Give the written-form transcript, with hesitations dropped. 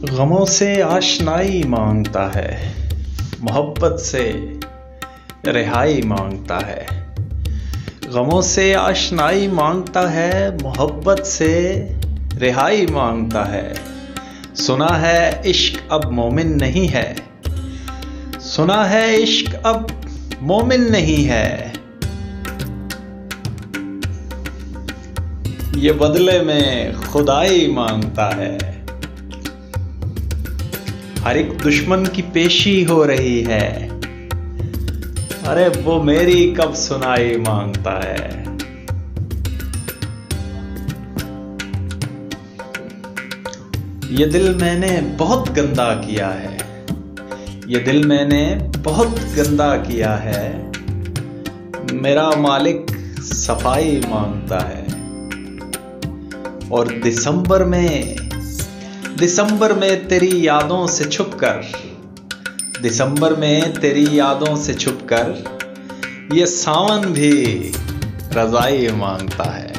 गमों से आशनाई मांगता है, मोहब्बत से रिहाई मांगता है। गमों से आशनाई मांगता है, मोहब्बत से रिहाई मांगता है। सुना है इश्क अब मोमिन नहीं है, सुना है इश्क अब मोमिन नहीं है। ये बदले में खुदाई मांगता है। हर एक दुश्मन की पेशी हो रही है, अरे वो मेरी कब सुनाई मांगता है। ये दिल मैंने बहुत गंदा किया है, ये दिल मैंने बहुत गंदा किया है। मेरा मालिक सफाई मांगता है। और दिसंबर में तेरी यादों से छुपकर, दिसंबर में तेरी यादों से छुपकर ये सावन भी रज़ाई मांगता है।